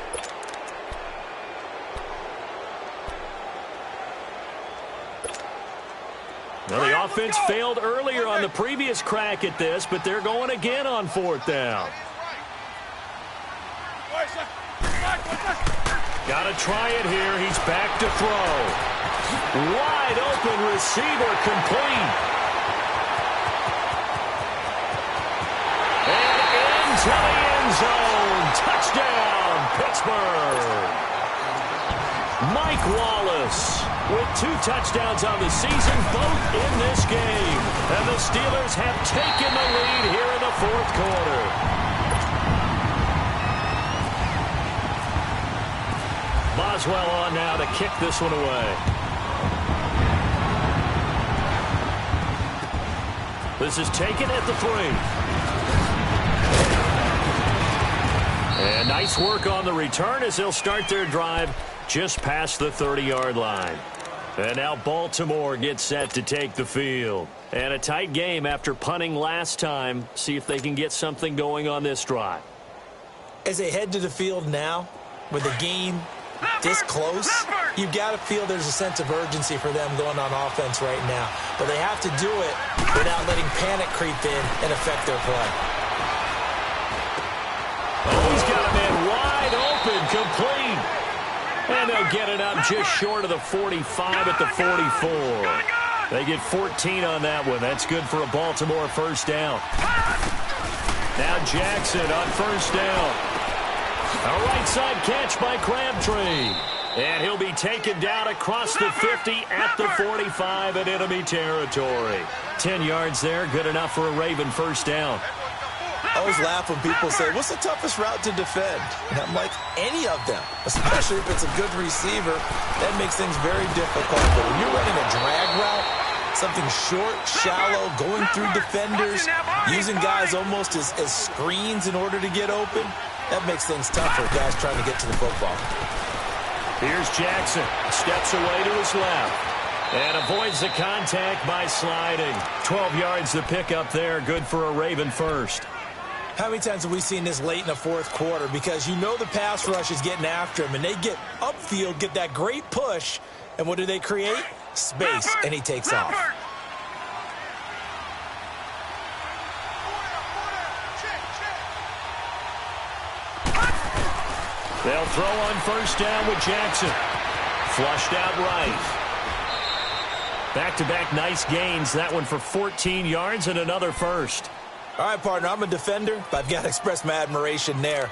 Now, the offense failed earlier on the previous crack at this, but they're going again on 4th down. Got to try it here. He's back to throw. Wide open receiver, complete. And into the end zone. Touchdown, Pittsburgh. Mike Wallace with 2 touchdowns on the season, both in this game. And the Steelers have taken the lead here in the 4th quarter. Boswell on now to kick this one away. This is taken at the 3. And nice work on the return as they'll start their drive just past the 30-yard line. And now Baltimore gets set to take the field. And a tight game after punting last time. See if they can get something going on this drive. As they head to the field now, with the game this close, you've got to feel there's a sense of urgency for them going on offense right now. But they have to do it without letting panic creep in and affect their play. Oh, he's got a man wide open, complete. And they'll get it up just short of the 45 at the 44. They get 14 on that one. That's good for a Baltimore first down. Now Jackson on first down. A right side catch by Crabtree. And he'll be taken down across the 50 at the 45 in enemy territory. 10 yards there, good enough for a Raven first down. I always laugh when people say, what's the toughest route to defend? And I'm like, any of them, especially if it's a good receiver. That makes things very difficult. But when you're running a drag route, something short, shallow, going through defenders, using guys almost as screens in order to get open, that makes things tough for guys trying to get to the football. Here's Jackson. Steps away to his left. And avoids the contact by sliding. 12 yards to pick up there. Good for a Raven first. How many times have we seen this late in the 4th quarter? Because you know the pass rush is getting after him, and they get upfield, get that great push, and what do they create? Space, and he takes off. They'll throw on first down with Jackson. Flushed out right. Back-to-back nice gains. That one for 14 yards and another first. All right, partner, I'm a defender, but I've got to express my admiration there.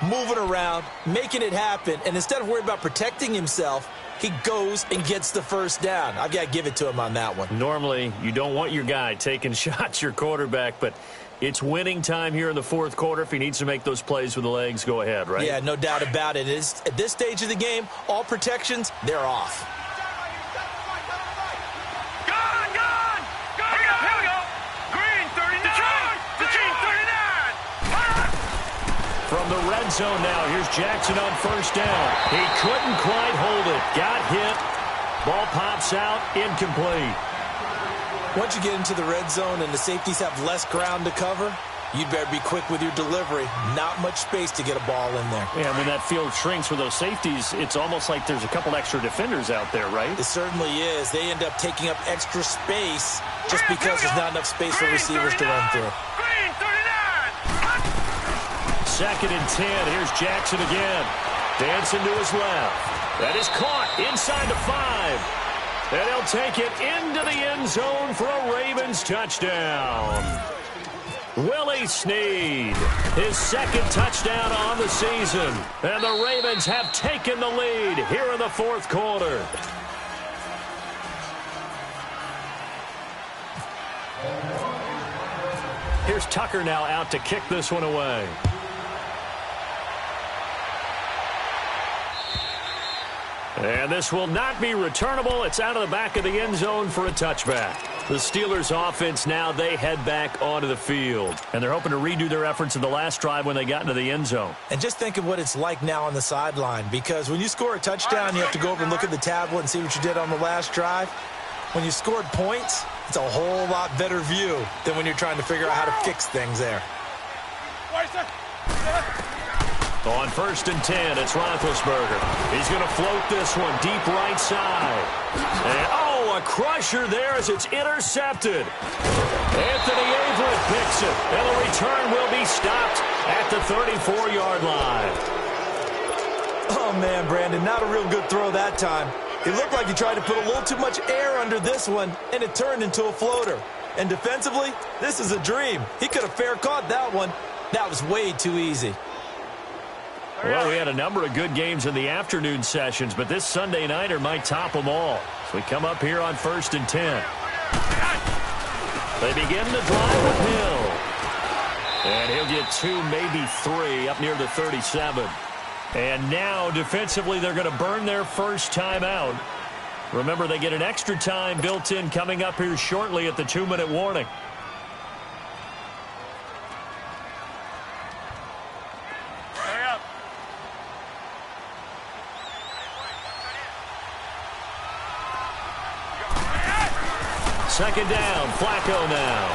Moving around, making it happen, and instead of worrying about protecting himself, he goes and gets the first down. I've got to give it to him on that one. Normally, you don't want your guy taking shots, your quarterback, but it's winning time here in the 4th quarter. If he needs to make those plays with the legs, go ahead, right? Yeah, no doubt about it. At this stage of the game, all protections, they're off. from the red zone now. Here's Jackson on first down. He couldn't quite hold it. Got hit. Ball pops out. Incomplete. Once you get into the red zone and the safeties have less ground to cover, you'd better be quick with your delivery. Not much space to get a ball in there. Yeah, when that field shrinks for those safeties, it's almost like there's a couple extra defenders out there, right? It certainly is. They end up taking up extra space just because there's not enough space for receivers to run through. Green, 39. 2nd and 10. Here's Jackson again. Dancing to his left. That is caught inside the 5. And he'll take it into the end zone for a Ravens touchdown. Willie Snead, his 2nd touchdown on the season. And the Ravens have taken the lead here in the 4th quarter. Here's Tucker now out to kick this one away. And this will not be returnable. It's out of the back of the end zone for a touchback. The Steelers offense now, they head back onto the field. And they're hoping to redo their efforts in the last drive when they got into the end zone. And just think of what it's like now on the sideline, because when you score a touchdown, you have to go over and look at the tablet and see what you did on the last drive. When you scored points, it's a whole lot better view than when you're trying to figure out how to fix things there. On 1st and 10, it's Roethlisberger. He's going to float this one deep right side. And, a crusher there as it's intercepted. Anthony Averett picks it, and the return will be stopped at the 34-yard line. Oh, man, Brandon, not a real good throw that time. It looked like he tried to put a little too much air under this one, and it turned into a floater. And defensively, this is a dream. He could have fair caught that one. That was way too easy. Well, we had a number of good games in the afternoon sessions, but this Sunday nighter might top them all. So we come up here on 1st and 10. They begin to drive with Hill. And he'll get 2, maybe 3 up near the 37. And now, defensively, they're going to burn their first timeout. Remember, they get an extra time built in coming up here shortly at the 2-minute warning. Second down, Flacco now.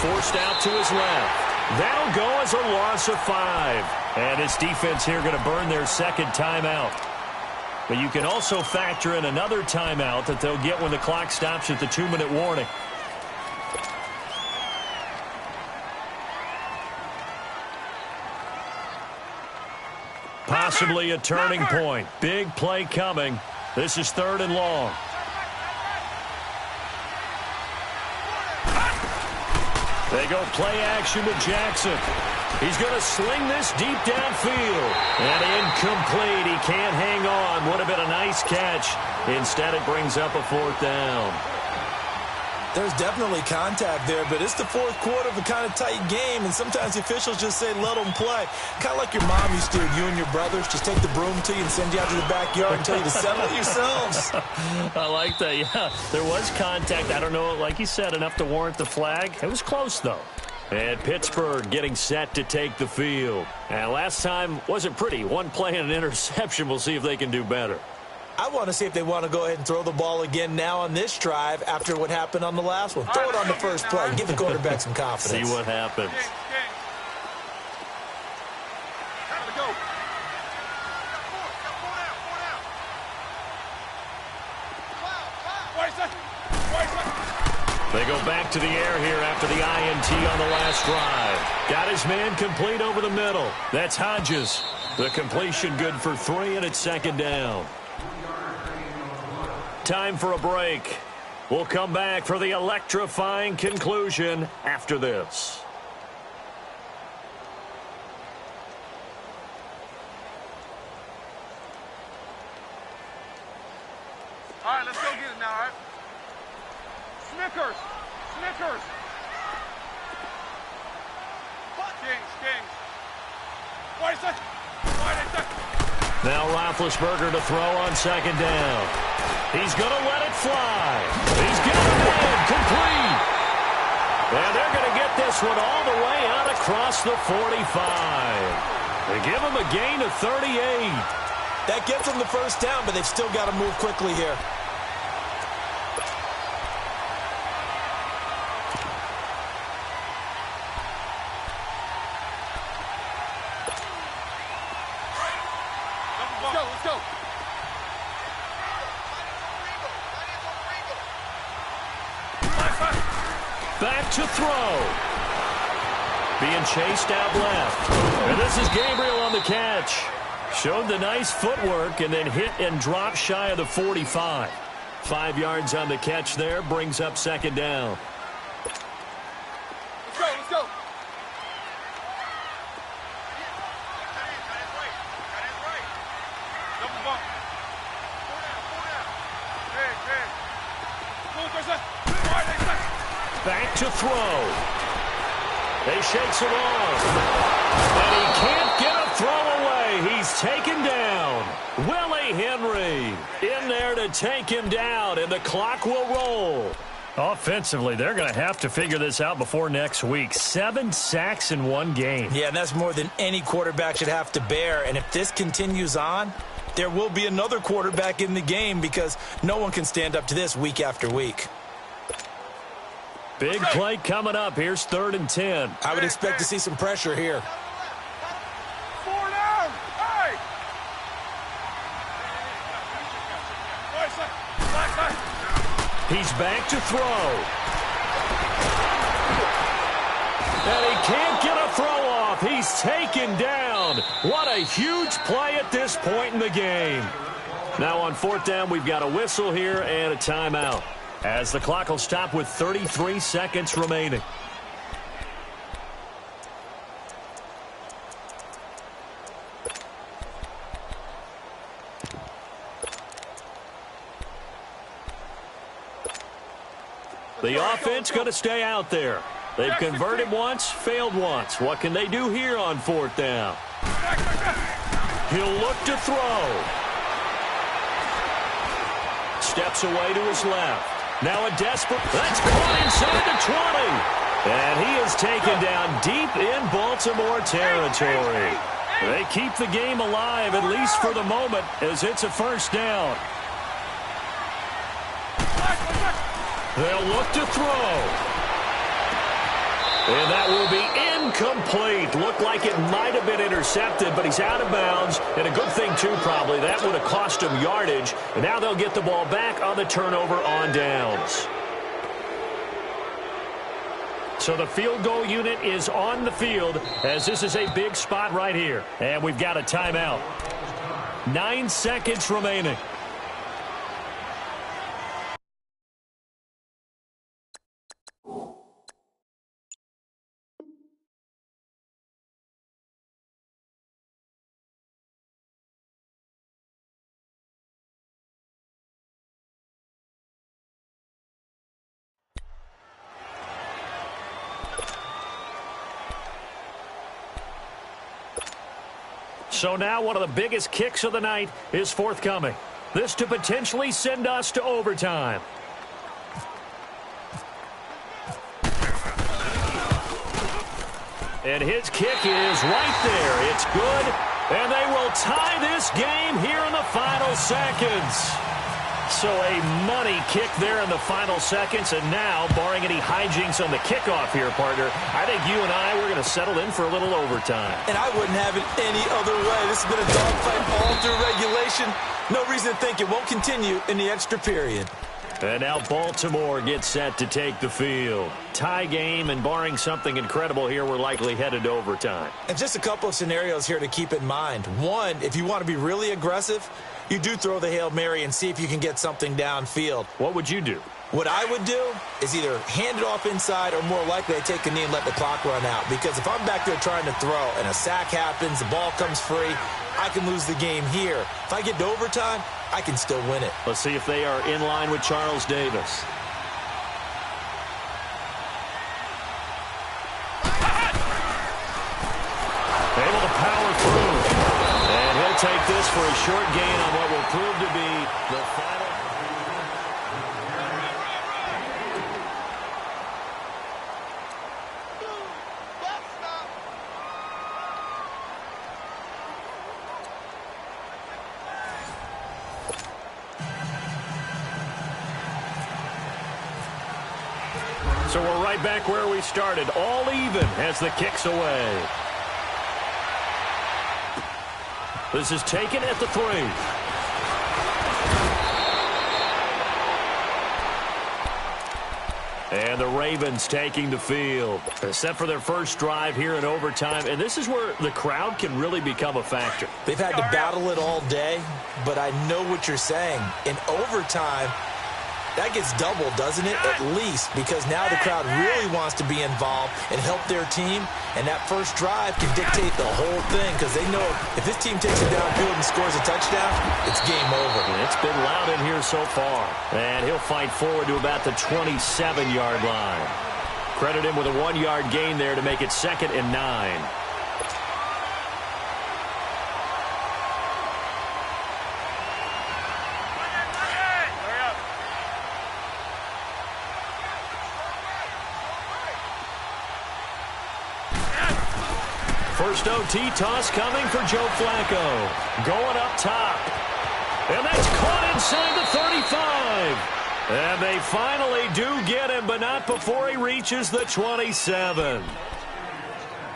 Forced out to his left. That'll go as a loss of 5. And his defense here going to burn their second timeout. But you can also factor in another timeout that they'll get when the clock stops at the 2-minute warning. Possibly a turning point. Big play coming. This is 3rd and long. They go play action with Jackson. He's going to sling this deep downfield. And incomplete. He can't hang on. Would have been a nice catch. Instead, it brings up a 4th down. There's definitely contact there, but it's the 4th quarter of a kind of tight game, and sometimes the officials just say, let them play. Kind of like your mom used to do, you and your brothers, just take the broom to you and send you out to the backyard and tell you to settle it yourselves. I like that, yeah. There was contact. I don't know, like you said, enough to warrant the flag. It was close, though. And Pittsburgh getting set to take the field. And last time wasn't pretty. One play and an interception. We'll see if they can do better. I want to see if they want to go ahead and throw the ball again now on this drive after what happened on the last one. Throw it on the first play. Give the quarterback some confidence. See what happens. They go back to the air here after the INT on the last drive. Got his man complete over the middle. That's Hodges. The completion good for 3, and it's 2nd down. Time for a break. We'll come back for the electrifying conclusion after this. All right, let's go get it now, all right? Snickers. Snickers. Kings. Now Roethlisberger to throw on 2nd down. He's going to let it fly. He's got it in. Complete. And they're going to get this one all the way out across the 45. They give him a gain of 38. That gets them the first down, but they've still got to move quickly here. Let's go. Back to throw. Being chased out left. And this is Gabriel on the catch. Showed the nice footwork and then hit and dropped shy of the 45. 5 yards on the catch there, brings up second down. Let's go. Double bump. Four down. Back to throw. They shakes it off. And he can't get a throw away. He's taken down. Willie Henry in there to take him down, and the clock will roll. Offensively, they're going to have to figure this out before next week. 7 sacks in one game. Yeah, and that's more than any quarterback should have to bear. And if this continues on, there will be another quarterback in the game because no one can stand up to this week after week. Big play coming up. Here's 3rd and 10. I would expect to see some pressure here. 4 down. Hey! He's back to throw. And he can't get a throw off. He's taken down. What a huge play at this point in the game. Now on 4th down, we've got a whistle here and a timeout, as the clock will stop with 33 seconds remaining. The offense going to stay out there. They've converted once, failed once. What can they do here on 4th down? He'll look to throw. Steps away to his left. Now a desperate, that's caught inside the 20. And he is taken down deep in Baltimore territory. They keep the game alive, at least for the moment, as it's a 1st down. They'll look to throw. And that will be incomplete. Looked like it might have been intercepted, but he's out of bounds. And a good thing, too, probably. That would have cost him yardage. And now they'll get the ball back on the turnover on downs. So the field goal unit is on the field, as this is a big spot right here. And we've got a timeout. 9 seconds remaining. So now one of the biggest kicks of the night is forthcoming. This to potentially send us to overtime. And his kick is right there. It's good. And they will tie this game here in the final seconds. So a money kick there in the final seconds. And now, barring any hijinks on the kickoff here, partner, I think you and I, we're going to settle in for a little overtime. And I wouldn't have it any other way. This has been a dogfight all through regulation. No reason to think it won't continue in the extra period. And now Baltimore gets set to take the field. Tie game, and barring something incredible here, we're likely headed to overtime. And just a couple of scenarios here to keep in mind. One, if you want to be really aggressive, you do throw the Hail Mary and see if you can get something downfield. What would you do? What I would do is either hand it off inside or more likely I take a knee and let the clock run out. Because if I'm back there trying to throw and a sack happens, the ball comes free, I can lose the game here. If I get to overtime, I can still win it. Let's see if they are in line with Charles Davis. Able to power through. And he'll take this for a short gain on what will prove to be the final. So we're right back where we started, all even as the kick's away. This is taken at the 3. And the Ravens taking the field. Set for their first drive here in overtime. And this is where the crowd can really become a factor. They've had to battle it all day, but I know what you're saying. In overtime, that gets doubled, doesn't it? At least, because now the crowd really wants to be involved and help their team. And that first drive can dictate the whole thing because they know if this team takes it downfield and scores a touchdown, it's game over. And it's been loud in here so far. And he'll fight forward to about the 27-yard line. Credit him with a 1-yard gain there to make it 2nd and 9. First OT toss coming for Joe Flacco. Going up top. And that's caught inside the 35. And they finally do get him, but not before he reaches the 27.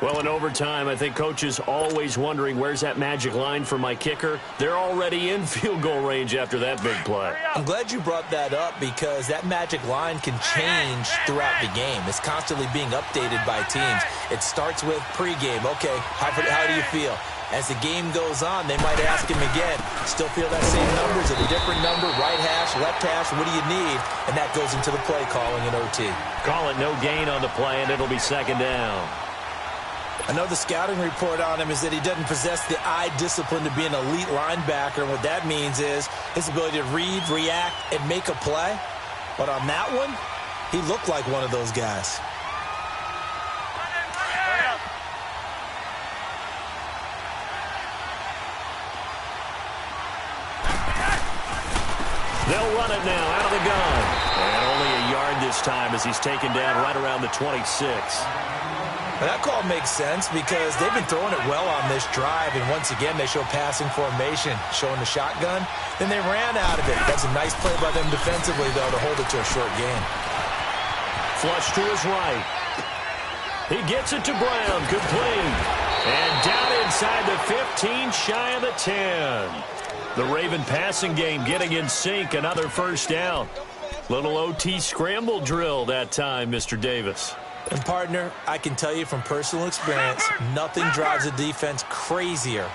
Well, in overtime, I think coaches always wondering, where's that magic line for my kicker? They're already in field goal range after that big play. I'm glad you brought that up because that magic line can change throughout the game. It's constantly being updated by teams. It starts with pregame. Okay, how do you feel? As the game goes on, they might ask him again, still feel that same number? Is it a different number? Right hash, left hash, what do you need? And that goes into the play calling in OT. Call it no gain on the play, and it'll be 2nd down. I know the scouting report on him is that he doesn't possess the eye discipline to be an elite linebacker. And what that means is his ability to read, react, and make a play. But on that one, he looked like one of those guys. They'll run it now out of the gun. And only a yard this time as he's taken down right around the 26. Well, that call makes sense because they've been throwing it well on this drive, and once again they show passing formation, showing the shotgun. Then they ran out of it. That's a nice play by them defensively, though, to hold it to a short gain. Flush to his right. He gets it to Brown, complete. And down inside the 15, shy of the 10. The Raven passing game getting in sync, another first down. Little OT scramble drill that time, Mr. Davis. And, partner, I can tell you from personal experience, nothing drives a defense crazier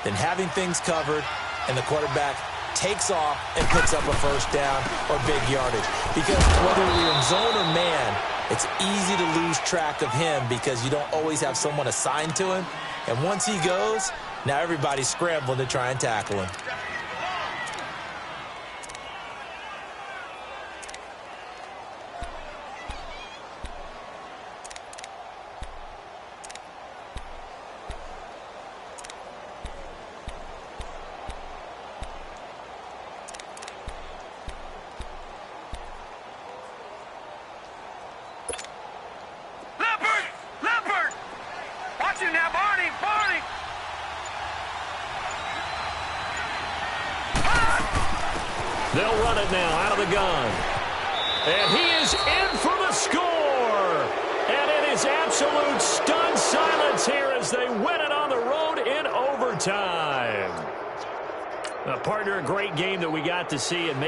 than having things covered and the quarterback takes off and picks up a first down or big yardage. Because whether you're in zone or man, it's easy to lose track of him because you don't always have someone assigned to him. And once he goes, now everybody's scrambling to try and tackle him. They'll run it now out of the gun. And he is in for the score. And it is absolute stunned silence here as they win it on the road in overtime. Partner, a great game that we got to see. And